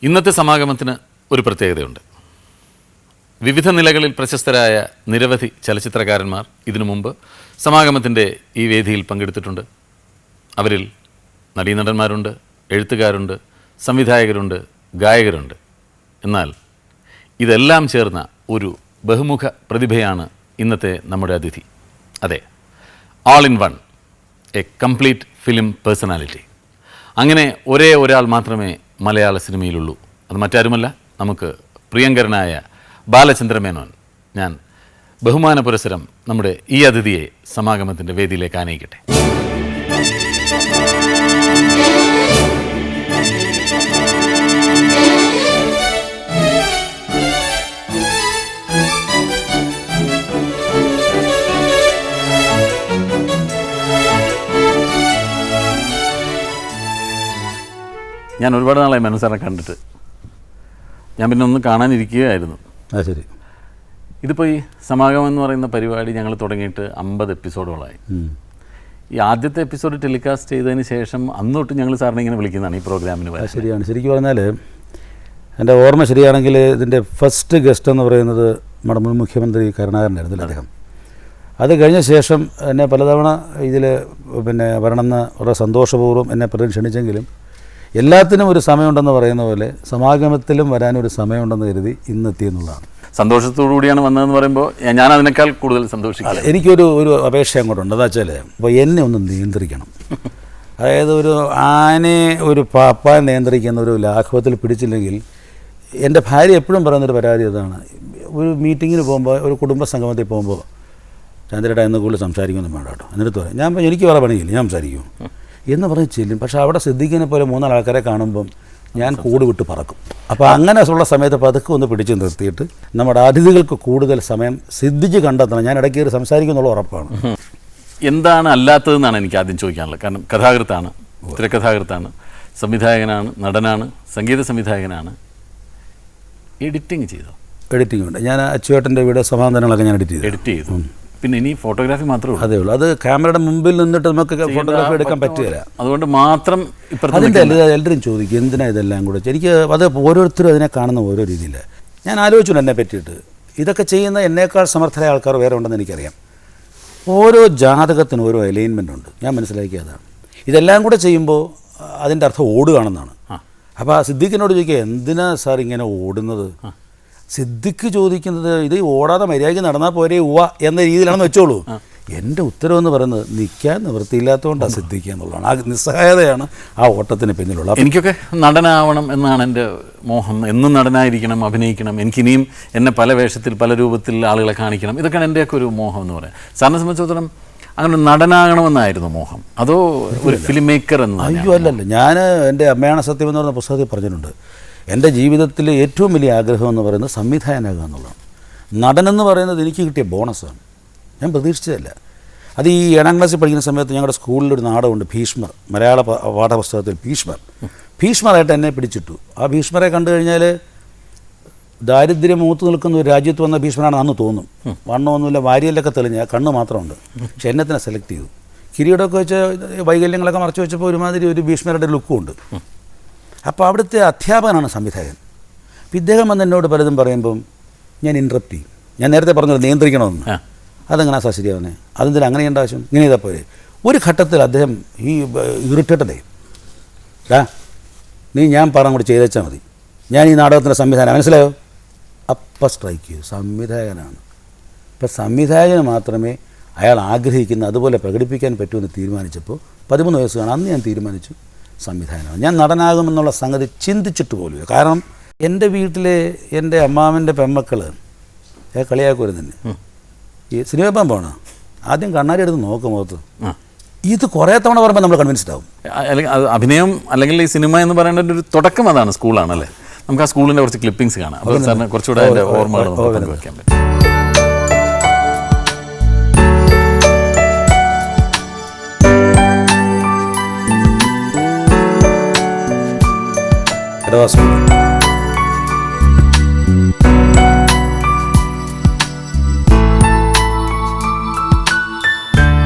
ഇന്നത്തെ സമാഗമത്തിന് ഒരു പ്രത്യേകതയുണ്ട്. വിവിധ നിലകളിൽ പ്രശസ്തരായ നിരവധി ചലച്ചിത്രകാരന്മാർ ഇതിനു മുമ്പ് സമാഗമത്തിൻ്റെ ഈ വേദിയിൽ പങ്കെടുത്തിട്ടുണ്ട്. അവരിൽ നടീനടന്മാരുണ്ട്, എഴുത്തുകാരുണ്ട്, സംവിധായകരുണ്ട്, ഗായകരുണ്ട്. എന്നാൽ ഇതെല്ലാം ചേർന്ന ഒരു ബഹുമുഖ പ്രതിഭയാണ് ഇന്നത്തെ നമ്മുടെ അതിഥി. അതെ, all in one, A complete film personality. അങ്ങനെ ഒരേ ഒരാൾ മാത്രമേ മലയാള സിനിമയിലുള്ളൂ. അത് മറ്റാരുമല്ല, നമുക്ക് പ്രിയങ്കരനായ ബാലചന്ദ്രമേനോൻ. ഞാൻ ബഹുമാന പുരസ്സരം നമ്മുടെ ഈ അതിഥിയെ സമാഗമത്തിൻ്റെ വേദിയിലേക്ക് ആനയിക്കട്ടെ. ഞാൻ ഒരുപാട് നാളായി മനസ്സാറെ കണ്ടിട്ട്. ഞാൻ പിന്നെ ഒന്ന് കാണാനിരിക്കുകയായിരുന്നു. ശരി. ഇതിപ്പോൾ ഈ സമാഗമം എന്ന് പറയുന്ന പരിപാടി ഞങ്ങൾ തുടങ്ങിയിട്ട് 50 എപ്പിസോഡുകളായി. ഈ ആദ്യത്തെ എപ്പിസോഡ് ടെലികാസ്റ്റ് ചെയ്തതിന് ശേഷം അന്ന് തൊട്ട് ഞങ്ങൾ സാറിനെ ഇങ്ങനെ വിളിക്കുന്നതാണ് ഈ പ്രോഗ്രാമിന്. ശരിയാണ്. ശരിക്കും പറഞ്ഞാൽ എൻ്റെ ഓർമ്മ ശരിയാണെങ്കിൽ ഇതിൻ്റെ ഫസ്റ്റ് ഗസ്റ്റ് എന്ന് പറയുന്നത് നമ്മുടെ മുൻ മുഖ്യമന്ത്രി കരുണാകരനായിരുന്നില്ല അദ്ദേഹം. അത് കഴിഞ്ഞ ശേഷം എന്നെ പലതവണ ഇതിൽ വരണമെന്ന് വളരെ സന്തോഷപൂർവ്വം എന്നെ പ്രതി ക്ഷണിച്ചെങ്കിലും എല്ലാത്തിനും ഒരു സമയമുണ്ടെന്ന് പറയുന്ന പോലെ സമാഗമത്തിലും വരാനൊരു സമയമുണ്ടെന്ന് കരുതി ഇന്നെത്തിയെന്നുള്ളതാണ്. സന്തോഷത്തോടു കൂടിയാണ് വന്നതെന്ന് പറയുമ്പോൾ ഞാൻ അതിനേക്കാൾ കൂടുതൽ സന്തോഷിക്കാം. എനിക്കൊരു അപേക്ഷ അങ്ങോട്ടുണ്ട്. എന്താ വെച്ചാൽ അപ്പോൾ എന്നെ ഒന്ന് നിയന്ത്രിക്കണം. അതായത് ഒരു ആനയെ ഒരു പാപ്പാൻ നിയന്ത്രിക്കുന്ന ഒരു ലാഘവത്തിൽ പിടിച്ചില്ലെങ്കിൽ, എൻ്റെ ഭാര്യ എപ്പോഴും പറയുന്നൊരു പരാതി അതാണ്. ഒരു മീറ്റിങ്ങിന് പോകുമ്പോൾ, ഒരു കുടുംബ സംഗമത്തിൽ പോകുമ്പോൾ, ചന്ദ്രേട്ടാ എന്ന് കൂടുതൽ സംസാരിക്കൊന്നും വേണ്ട കേട്ടോ, എന്നിട്ട് പറയാം. ഞാൻ എനിക്ക് വേറെ പണിയില്ല, ഞാൻ സംസാരിക്കും എന്ന് പറഞ്ഞ് ചെല്ലും. പക്ഷേ അവിടെ സിദ്ദിഖിനെ പോലെ 3 ആൾക്കാരെ കാണുമ്പം ഞാൻ കൂട് വിട്ട് പറക്കും. അപ്പോൾ അങ്ങനെ ഉള്ള സമയത്ത് പതുക്കെ ഒന്ന് പിടിച്ച് നിർത്തിയിട്ട് നമ്മുടെ അതിഥികൾക്ക് കൂടുതൽ സമയം സിദ്ദിഖ് കണ്ടെത്തണം. ഞാൻ ഇടയ്ക്ക് കയറി സംസാരിക്കുന്നുള്ള ഉറപ്പാണ്. എന്താണ് അല്ലാത്തതെന്നാണ് എനിക്ക് ആദ്യം ചോദിക്കാനുള്ളത്. കാരണം കഥാകൃത്താണ്, തിരക്കഥാകൃത്താണ്, സംവിധായകനാണ്, നടനാണ്, സംഗീത സംവിധായകനാണ്. എഡിറ്റിംഗ് ചെയ്തോ? എഡിറ്റിംഗ് ഉണ്ട്. ഞാൻ അച്ചുവേട്ടൻ്റെ വീട് സമാധാനങ്ങളൊക്കെ ഞാൻ എഡിറ്റ് ചെയ്തു. പിന്നെ ഇനി ഫോട്ടോഗ്രാഫി മാത്രമേ ഉള്ളൂ. അതേ ഉള്ളൂ. അത് ക്യാമറയുടെ മുമ്പിൽ നിന്നിട്ട് നമുക്ക് ഫോട്ടോഗ്രാഫി എടുക്കാൻ പറ്റുകയില്ല. അതുകൊണ്ട് മാത്രം അതിൻ്റെ എല്ലാവരും ചോദിക്കും എന്തിനാണ് ഇതെല്ലാം കൂടെ. എനിക്ക് അത് ഓരോരുത്തരും അതിനെ കാണുന്ന ഓരോ രീതിയിൽ. ഞാൻ ആലോചിച്ചു എന്നെ പറ്റിയിട്ട്. ഇതൊക്കെ ചെയ്യുന്ന എന്നേക്കാൾ സമർത്ഥരായ ആൾക്കാർ വേറെ ഉണ്ടെന്ന് എനിക്കറിയാം. ഓരോ ജാതകത്തിനും ഓരോ അലൈൻമെൻ്റ് ഉണ്ട്. ഞാൻ മനസ്സിലാക്കിയതാണ്. ഇതെല്ലാം കൂടെ ചെയ്യുമ്പോൾ അതിൻ്റെ അർത്ഥം ഓടുകയാണെന്നാണ്. അപ്പോൾ ആ സിദ്ദിഖിനോട് ചോദിക്കുക, എന്തിനാ സാർ ഇങ്ങനെ ഓടുന്നത്? സിദ്ദിഖ് ചോദിക്കുന്നത്, ഇത് ഓടാതെ മര്യാദയ്ക്ക് നടന്നാൽ പോരെ ഉവ്വ എന്ന രീതിയിലാണെന്ന് വെച്ചോളൂ. എൻ്റെ ഉത്തരവെന്ന് പറയുന്നത് നിൽക്കാൻ നിവൃത്തിയില്ലാത്തതുകൊണ്ടാണ് സിദ്ദിഖ് എന്നുള്ളതാണ്. ആ നിസ്സഹായതയാണ് ആ ഓട്ടത്തിന് പിന്നിലുള്ള. എനിക്കൊക്കെ നടനാവണം എന്നാണ് എൻ്റെ മോഹം. എന്നും നടനായിരിക്കണം, അഭിനയിക്കണം. എനിക്കിനിയും എന്നെ പല വേഷത്തിൽ പല രൂപത്തിൽ ആളുകളെ കാണിക്കണം. ഇതൊക്കെയാണ് എൻ്റെയൊക്കെ ഒരു മോഹം എന്ന് പറയാം. സാറിനെ സംബന്ധിച്ചിടത്തോളം അങ്ങനെ നടനാകണമെന്നായിരുന്നു മോഹം, അതോ ഒരു ഫിലിം മേക്കർ എന്ന്? അയ്യോ, അല്ലല്ല. ഞാൻ എൻ്റെ അമ്മയാണ് സത്യം എന്ന് പറയുന്ന പുസ്തകത്തിൽ പറഞ്ഞിട്ടുണ്ട്, എൻ്റെ ജീവിതത്തിലെ ഏറ്റവും വലിയ ആഗ്രഹം എന്ന് പറയുന്നത് സംവിധായകനാകുക എന്നുള്ളതാണ്. നടനെന്ന് പറയുന്നത് എനിക്ക് കിട്ടിയ ബോണസാണ്. ഞാൻ പ്രതീക്ഷിച്ചതല്ല. അത് ഈ 7ാം ക്ലാസ്സിൽ പഠിക്കുന്ന സമയത്ത് ഞങ്ങളുടെ സ്കൂളിലൊരു നാടകമുണ്ട്, ഭീഷ്മർ. മലയാള പാഠപുസ്തകത്തിൽ ഭീഷ്മറായിട്ട് എന്നെ പിടിച്ചിട്ടു. ആ ഭീഷ്മറെ കണ്ടു കഴിഞ്ഞാൽ ദാരിദ്ര്യം മൂത്ത് നിൽക്കുന്ന ഒരു രാജ്യത്ത് വന്ന ഭീഷ്മരാണ് അന്ന് തോന്നും. വണ്ണമൊന്നുമില്ല, വാരിയലൊക്കെ തെളിഞ്ഞ കണ്ണ് മാത്രമുണ്ട്. പക്ഷെ എന്നെ തന്നെ സെലക്ട് ചെയ്തു. കിരീടമൊക്കെ വെച്ച് വൈകല്യങ്ങളൊക്കെ മറച്ചു വെച്ചപ്പോൾ ഒരുമാതിരി ഒരു ഭീഷ്മരുടെ ലുക്കും ഉണ്ട്. അപ്പോൾ അവിടുത്തെ അധ്യാപകനാണ് സംവിധായകൻ. അപ്പോൾ ഇദ്ദേഹം വന്ന് എന്നോട് പലതും പറയുമ്പം ഞാൻ ഇൻട്രപ്റ്റ് ചെയ്യും. ഞാൻ നേരത്തെ പറഞ്ഞത് നിയന്ത്രിക്കണമെന്ന്. അതെങ്ങനെ സാർ ശരിയാവുന്നേ? അതെന്തിനാ അങ്ങനെ ചെയ്യേണ്ട ആവശ്യം? ഇങ്ങനെ ചെയ്താൽ പോരെ? ഒരു ഘട്ടത്തിൽ അദ്ദേഹം ഈ ഇറിറ്റേറ്റഡേ, ഞാൻ പറഞ്ഞ കൂടി ചെയ്തേച്ചാൽ മതി, ഞാൻ ഈ നാടകത്തിൻ്റെ സംവിധാനം, മനസ്സിലായോ? അപ്പം സ്ട്രൈക്ക് ചെയ്തു. സംവിധായകനാണ്. ഇപ്പം സംവിധായകന് മാത്രമേ അയാൾ ആഗ്രഹിക്കുന്ന അതുപോലെ പ്രകടിപ്പിക്കാൻ പറ്റുമെന്ന് തീരുമാനിച്ചപ്പോൾ 13 വയസ്സ് കാണാം. അന്ന് ഞാൻ തീരുമാനിച്ചു സംവിധാനമാണ്. ഞാൻ നടനാകുമെന്നുള്ള സംഗതി ചിന്തിച്ചിട്ട് പോലും. കാരണം എൻ്റെ വീട്ടിലെ എൻ്റെ അമ്മാവൻ്റെ പെമ്മക്കൾ കളിയാക്കുമായിരുന്നു തന്നെ. ഈ സിനിമ പോകണം, ആദ്യം കണ്ണാടി എടുത്ത് നോക്കും മുഖത്ത്. ഇത് കുറേ തവണ പറയുമ്പോൾ നമ്മൾ കൺവിൻസ്ഡ് ആവും. അല്ലെങ്കിൽ അഭിനയം അല്ലെങ്കിൽ ഈ സിനിമ എന്ന് പറയേണ്ട ഒരു തുടക്കം അതാണ്, സ്കൂളാണല്ലേ. നമുക്ക് ആ സ്കൂളിൻ്റെ കുറച്ച് ക്ലിപ്പിംഗ്സ് കാണാം. അപ്പോൾ സാറിന് കുറച്ചുകൂടെ അതിൻ്റെ ഓർമ്മകൾ വയ്ക്കാൻ പറ്റും.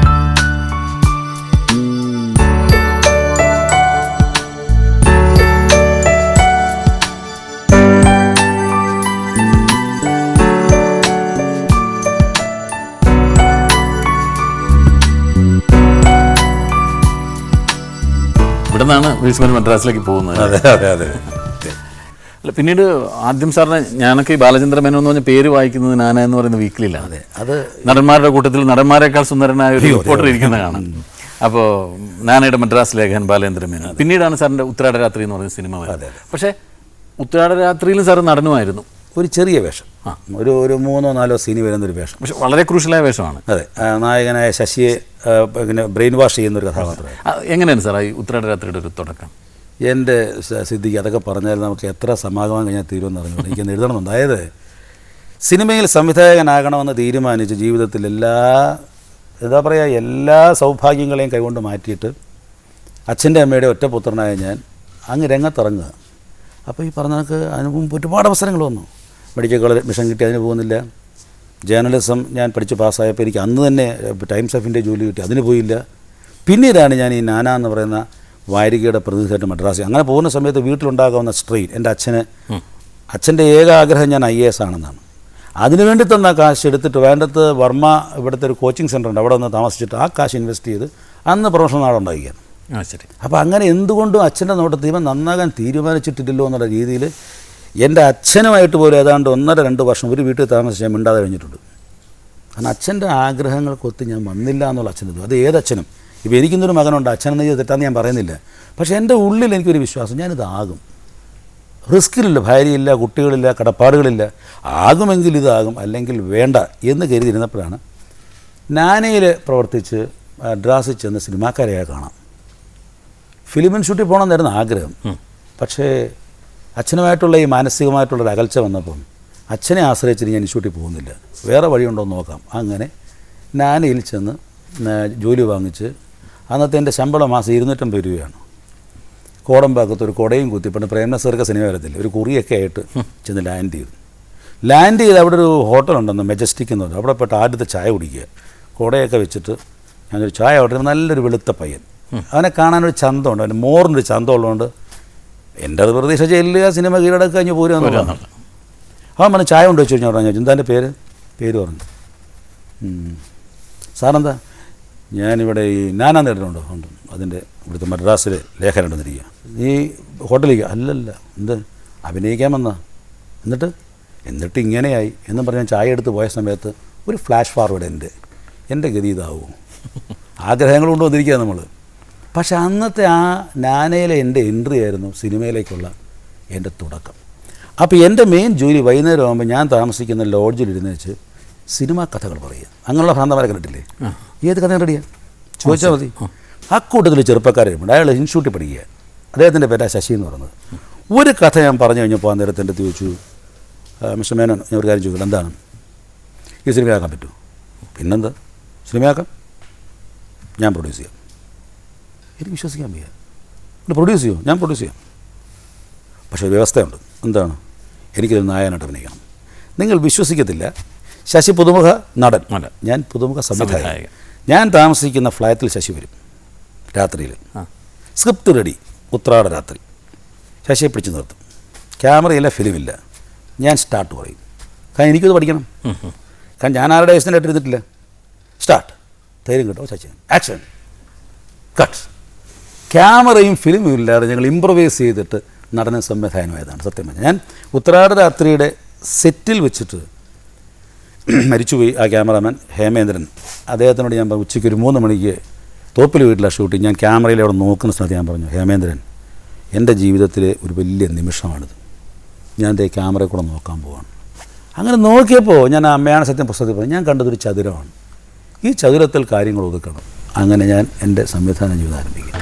നിന്നാണ് വിസ്മൻ മദ്രാസിലേക്ക് പോകുന്നത്. അതെ അതെ അതെ. അല്ല, പിന്നീട് ആദ്യം സാറിന് ഞാനൊക്കെ ഈ ബാലചന്ദ്ര മേനോൻ എന്ന് പറഞ്ഞ പേര് വായിക്കുന്നത് നാന എന്ന് പറയുന്ന വീക്കിലാണ്. അതെ, അത് നടന്മാരുടെ കൂട്ടത്തിൽ നടന്മാരെക്കാൾ സുന്ദരനായ ഒരു റിപ്പോർട്ടർ ഇരിക്കുന്ന കാണാം. അപ്പോൾ നാനയുടെ മദ്രാസ് ലേഖകൻ ബാലേന്ദ്ര മേനോൻ. പിന്നീടാണ് സാറിൻ്റെ ഉത്രാടരാത്രി എന്ന് പറയുന്ന സിനിമ വരുന്നത്. പക്ഷേ ഉത്രാടരാത്രിയിലും സാറ് നടനുമായിരുന്നു. ഒരു ചെറിയ വേഷം, ഒരു 3-4 സീനി വരുന്നൊരു വേഷം. പക്ഷെ വളരെ ക്രൂഷ്യലായ വേഷമാണ്. അതെ, നായകനായ ശശിയെ പിന്നെ ബ്രെയിൻ വാഷ് ചെയ്യുന്നൊരു കഥാപാത്രമാണ്. എങ്ങനെയാണ് സാർ ഈ ഉത്രാടരാത്രിയുടെ ഒരു തുടക്കം? എൻ്റെ സിദ്ധിക്ക് അതൊക്കെ പറഞ്ഞാൽ നമുക്ക് എത്ര സമാഗമം കഴിഞ്ഞാൽ തീരുമെന്ന് അറിഞ്ഞു. എനിക്കൊന്ന് എഴുതണമെന്നുണ്ട്. അതായത് സിനിമയിൽ സംവിധായകനാകണമെന്ന് തീരുമാനിച്ച് ജീവിതത്തിൽ എല്ലാ സൗഭാഗ്യങ്ങളെയും കൈകൊണ്ട് മാറ്റിയിട്ട് അച്ഛൻ്റെ അമ്മയുടെ ഒറ്റപുത്രനായ ഞാൻ അങ്ങ് രംഗത്തിറങ്ങുക. അപ്പോൾ ഈ പറഞ്ഞ കണക്ക് അതിന് മുമ്പ് ഒരുപാട് അവസരങ്ങൾ വന്നു. മെഡിക്കൽ കോളേജ് അഡ്മിഷൻ കിട്ടി, അതിന് പോകുന്നില്ല. ജേർണലിസം ഞാൻ പഠിച്ച് പാസ്സായപ്പോൾ എനിക്ക് അന്ന് തന്നെ ടൈംസ് ഓഫ് ഇന്ത്യ ജോലി കിട്ടി, അതിന് പോയില്ല. പിന്നീടാണ് ഞാൻ ഈ നാന എന്ന് പറയുന്ന വാരികയുടെ പ്രതിനിധിയായിട്ട് മദ്രാസിൽ. അങ്ങനെ പോകുന്ന സമയത്ത് വീട്ടിലുണ്ടാകാവുന്ന സ്ട്രെയിൻ, എൻ്റെ അച്ഛൻ്റെ ഏക ആഗ്രഹം ഞാൻ IAS ആണെന്നാണ്. അതിനുവേണ്ടി തന്ന കാശ് എടുത്തിട്ട് വേണ്ടത്ത് വർമ്മ ഇവിടുത്തെ ഒരു കോച്ചിങ് സെൻ്റർ ഉണ്ട്, അവിടെ ഒന്ന് താമസിച്ചിട്ട് ആ കാശ് ഇൻവെസ്റ്റ് ചെയ്ത് അന്ന് പ്രൊഫഷണൽ നാടുണ്ടാക്കിയാണ്. ശരി. അപ്പോൾ അങ്ങനെ എന്തുകൊണ്ടും അച്ഛൻ്റെ നോട്ടത്തിൽ ഇവൻ നന്നാകാൻ തീരുമാനിച്ചിട്ടില്ലല്ലോ എന്നുള്ള രീതിയിൽ എൻ്റെ അച്ഛനുമായിട്ട് പോലും ഏതാണ്ട് 1.5-2 വർഷം ഒരു വീട്ടിൽ താമസിച്ച് ഞാൻ മിണ്ടാതെ കഴിഞ്ഞിട്ടുണ്ട്. കാരണം അച്ഛൻ്റെ ആഗ്രഹങ്ങൾക്കൊത്ത് ഞാൻ വന്നില്ല എന്നുള്ള അച്ഛൻ്റെ, അത് ഏതച്ഛനും. ഇപ്പോൾ എനിക്കിന്നൊരു മകനുണ്ട്, അച്ഛനെന്ന് ചെയ്ത് തെറ്റാന്ന് ഞാൻ പറയുന്നില്ല. പക്ഷേ എൻ്റെ ഉള്ളിൽ എനിക്കൊരു വിശ്വാസം, ഞാനിതാകും. റിസ്ക്കിലില്ല, ഭാര്യയില്ല, കുട്ടികളില്ല, കടപ്പാടുകളില്ല. ആകുമെങ്കിൽ ഇതാകും, അല്ലെങ്കിൽ വേണ്ട എന്ന് കരുതിയിരുന്നപ്പോഴാണ് നാനയിൽ പ്രവർത്തിച്ച് മദ്രാസിൽ ചെന്ന് സിനിമാക്കാരെയായി കാണാം. ഫിലിം ഇൻസ്റ്റിറ്റ്യൂട്ടിൽ പോകണമെന്നായിരുന്നു ആഗ്രഹം. പക്ഷേ അച്ഛനുമായിട്ടുള്ള ഈ മാനസികമായിട്ടുള്ളൊരു അകൽച്ച വന്നപ്പം അച്ഛനെ ആശ്രയിച്ചിട്ട് ഞാൻ ഇൻസ്റ്റിറ്റ്യൂട്ടിൽ പോകുന്നില്ല, വേറെ വഴിയുണ്ടോ എന്ന് നോക്കാം. അങ്ങനെ നാനയിൽ ചെന്ന് ജോലി വാങ്ങിച്ച് അന്നത്തെ എൻ്റെ ശമ്പളം മാസം 250 രൂപയാണ്. കോടമ്പാക്കത്ത് ഒരു കുടയും കുത്തി, പണ്ട് പ്രേംനസീർക്ക് സിനിമ വരത്തില്ല, ഒരു കുറിയൊക്കെ ആയിട്ട് ചെന്ന് ലാൻഡ് ചെയ്ത് അവിടെ ഒരു ഹോട്ടലുണ്ടെന്ന് മെജസ്റ്റിക് എന്ന് പറഞ്ഞു. അവിടെ പെട്ട് ആദ്യത്തെ ചായ കുടിക്കുക, കുടയൊക്കെ വെച്ചിട്ട് ഞാനൊരു ചായ ഓർഡർ. നല്ലൊരു വെളുത്ത പയ്യൻ, അവനെ കാണാനൊരു ചന്തമുണ്ട്, അവൻ്റെ മോറിനൊരു ചന്തം ഉള്ളതുകൊണ്ട് എൻ്റെ അത് പ്രതീക്ഷ ചെല്ലുക, സിനിമ കീഴടക്കുക, കഴിഞ്ഞ് പോരുക എന്നുള്ളതാണ്. അവൻ പറഞ്ഞു ചായ കൊണ്ട് വെച്ച് കഴിഞ്ഞാൽ പറഞ്ഞു, എന്താ എൻ്റെ പേര് പറഞ്ഞു. സാറെന്താ? ഞാനിവിടെ ഈ നാനാ നേരിട്ടുണ്ടോ? ഉണ്ട്, അതിൻ്റെ ഇവിടുത്തെ മദ്രാസിലെ ലേഖനുണ്ടെന്നിരിക്കുക. നീ ഹോട്ടലിലേക്ക്? അല്ലല്ല, എന്ത് അഭിനയിക്കാൻ വന്നാ? എന്നിട്ട് ഇങ്ങനെയായി എന്നും പറഞ്ഞ് ഞാൻ ചായ എടുത്ത് പോയ സമയത്ത് ഒരു ഫ്ലാഷ് ഫോർവേഡ് എൻ്റെ ഗതി ഇതാവുമോ? ആഗ്രഹങ്ങൾ കൊണ്ട് വന്നിരിക്കുക നമ്മൾ. പക്ഷെ അന്നത്തെ ആ നാനയിലെ എൻ്റെ എൻട്രി ആയിരുന്നു സിനിമയിലേക്കുള്ള എൻ്റെ തുടക്കം. അപ്പോൾ എൻ്റെ മെയിൻ ജോലി വൈകുന്നേരം ആകുമ്പോൾ ഞാൻ താമസിക്കുന്ന ലോഡ്ജിലിരുന്ന് വെച്ച് സിനിമാ കഥകൾ പറയുക. അങ്ങനെയുള്ള ഭ്രാന്തമാരെ കണ്ടിട്ടില്ലേ? ഏത് കഥ റെഡിയാണ് ചോദിച്ചാൽ മതി. അക്കൂട്ടത്തിൽ ചെറുപ്പക്കാരുണ്ട്, അയാൾ ഇൻസ്റ്റിറ്റ്യൂട്ടിൽ പഠിക്കുക. അദ്ദേഹത്തിൻ്റെ പേരാ ശശി എന്ന് പറയുന്നത്. ഒരു കഥ ഞാൻ പറഞ്ഞു കഴിഞ്ഞപ്പോൾ അന്നേരത്തെ എൻ്റെ ചോദിച്ചു, മിസ്റ്റർ മേനോൻ, ഞാൻ ഒരു കാര്യം ചോദിക്കണം, എന്താണ് ഈ സിനിമയാക്കാൻ പറ്റുമോ? പിന്നെന്താ, സിനിമയാക്കാം, ഞാൻ പ്രൊഡ്യൂസ് ചെയ്യാം. എനിക്ക് വിശ്വസിക്കാൻ വയ്യ. പ്രൊഡ്യൂസ് ചെയ്യുമോ? ഞാൻ പ്രൊഡ്യൂസ് ചെയ്യാം. പക്ഷേ ഒരു വ്യവസ്ഥയുണ്ട്. എന്താണ്? എനിക്കൊരു നായകനായിട്ട് അഭിനയിക്കണം. നിങ്ങൾ വിശ്വസിക്കത്തില്ല, ശശി പുതുമുഖ നടൻ, ഞാൻ പുതുമുഖ സംവിധായകൻ. ഞാൻ താമസിക്കുന്ന ഫ്ലാറ്റിൽ ശശി വരും രാത്രിയിൽ. സ്ക്രിപ്റ്റ് റെഡി, ഉത്രാടരാത്രി. ശശിയെ പിടിച്ച് നിർത്തും. ക്യാമറയില്ല, ഫിലിമില്ല. ഞാൻ സ്റ്റാർട്ട് പറയും. കാരണം എനിക്കത് പഠിക്കണം. കാരണം ഞാൻ ആരുടെ വയസ്സിനായിട്ട് എടുത്തിട്ടില്ല. സ്റ്റാർട്ട്, ധൈര്യം കിട്ടോ ശശി, ആക്ഷൻ, കട്ട്. ക്യാമറയും ഫിലിമും ഇല്ലാതെ ഞങ്ങൾ ഇംപ്രവൈസ് ചെയ്തിട്ട് നടനും സംവിധായകനുമായതാണ് സത്യം പറഞ്ഞാൽ. ഞാൻ ഉത്രാടരാത്രിയുടെ സെറ്റിൽ വെച്ചിട്ട് മരിച്ചുപോയി ആ ക്യാമറാമാൻ ഹേമേന്ദ്രൻ, അദ്ദേഹത്തിനോട് ഞാൻ പറഞ്ഞു, ഉച്ചയ്ക്ക് ഒരു 3 മണിക്ക് തോപ്പിൽ വീട്ടിലാണ് ഷൂട്ടിങ്. ഞാൻ ക്യാമറയിൽ അവിടെ നോക്കുന്ന സ്ഥലത്ത് ഞാൻ പറഞ്ഞു, ഹേമേന്ദ്രൻ, എൻ്റെ ജീവിതത്തിലെ ഒരു വലിയ നിമിഷമാണിത്, ഞാൻ എൻ്റെ ക്യാമറയിൽ കൂടെ നോക്കാൻ പോവാണ്. അങ്ങനെ നോക്കിയപ്പോൾ ഞാൻ അമ്മയാണ് സത്യം പുസ്തകത്തിൽ പറഞ്ഞു, ഞാൻ കണ്ടതൊരു ചതുരമാണ്. ഈ ചതുരത്തിൽ കാര്യങ്ങൾ ഒതുക്കണം. അങ്ങനെ ഞാൻ എൻ്റെ സംവിധാന ജീവിതം ആരംഭിക്കും.